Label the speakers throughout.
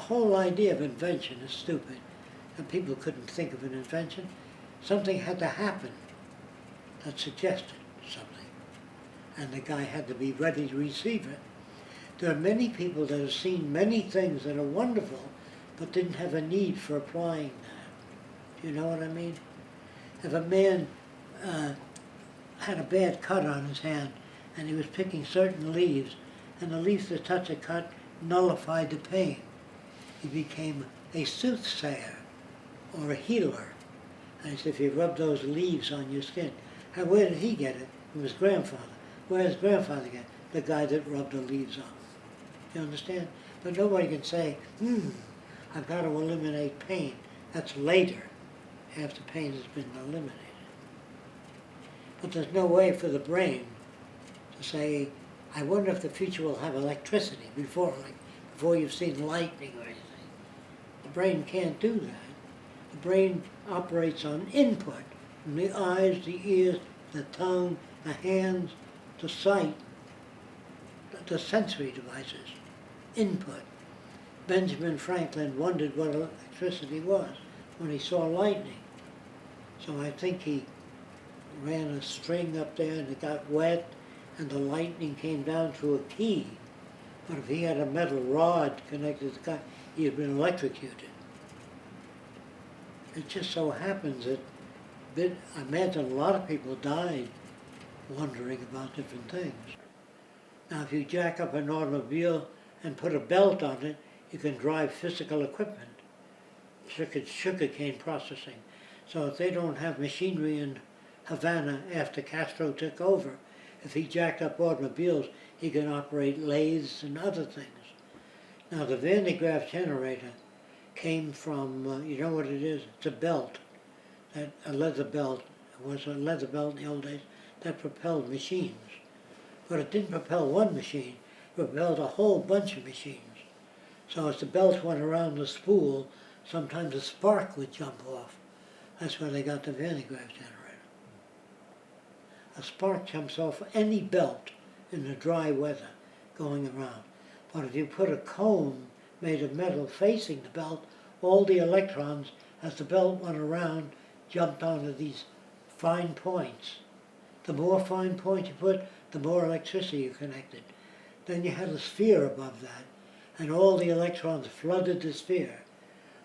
Speaker 1: whole idea of invention is stupid. And people couldn't think of an invention. Something had to happen that suggested something. And the guy had to be ready to receive it. There are many people that have seen many things that are wonderful, but didn't have a need for applying that. Do you know what I mean? If a man had a bad cut on his hand, and he was picking certain leaves, and the leaves that touched the cut nullified the pain, he became a soothsayer or a healer. And he said, if you rub those leaves on your skin, and where did he get it? From his grandfather. Where did his grandfather get it? The guy that rubbed the leaves on. You understand? But nobody can say, I've got to eliminate pain. That's later, after pain has been eliminated. But there's no way for the brain to say, I wonder if the future will have electricity before you've seen lightning or anything. The brain can't do that. The brain operates on input from the eyes, the ears, the tongue, the hands, the sight, the sensory devices. Input. Benjamin Franklin wondered what electricity was when he saw lightning. So I think he ran a string up there and it got wet and the lightning came down through a key. But if he had a metal rod connected to the guy, he had been electrocuted. It just so happens that I imagine a lot of people died wondering about different things. Now if you jack up an automobile and put a belt on it, you can drive physical equipment, sugarcane processing. So if they don't have machinery in Havana after Castro took over, if he jacked up automobiles, he can operate lathes and other things. Now the Van de Graaff generator came from, you know what it is? It's a belt, a leather belt. It was a leather belt in the old days that propelled machines. But it didn't propel one machine, it propelled a whole bunch of machines. So as the belt went around the spool, sometimes a spark would jump off. That's where they got the Van de Graaff generator. A spark jumps off any belt in the dry weather going around. But if you put a cone made of metal facing the belt, all the electrons, as the belt went around, jumped onto these fine points. The more fine points you put, the more electricity you connected. Then you had a sphere above that, and all the electrons flooded the sphere.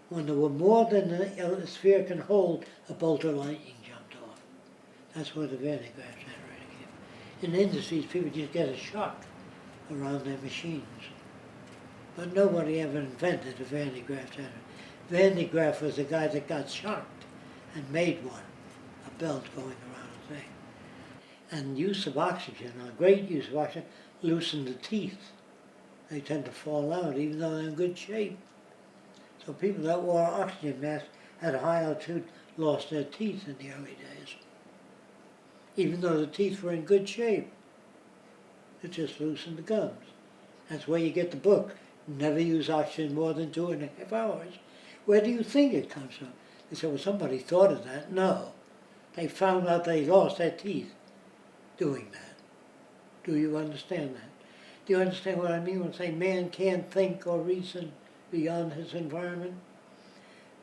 Speaker 1: When there were more than the sphere can hold, a bolt of lightning jumped off. That's where the Van de Graaff generator came. In industries, people just get a shock around their machines. But nobody ever invented a Van de Graaff generator. Van de Graaff was the guy that got shocked and made one, a belt going around a thing. And use of oxygen, a great use of oxygen, loosened the teeth. They tend to fall out even though they're in good shape. So people that wore oxygen masks at high altitude lost their teeth in the early days. Even though the teeth were in good shape. It just loosened the gums. That's where you get the book, Never Use Oxygen More Than 2.5 hours. Where do you think it comes from? They said, well, somebody thought of that. No. They found out they lost their teeth doing that. Do you understand that? Do you understand what I mean when I say man can't think or reason beyond his environment?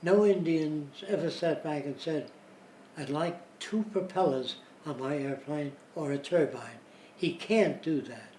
Speaker 1: No Indians ever sat back and said, I'd like 2 propellers on my airplane or a turbine. He can't do that.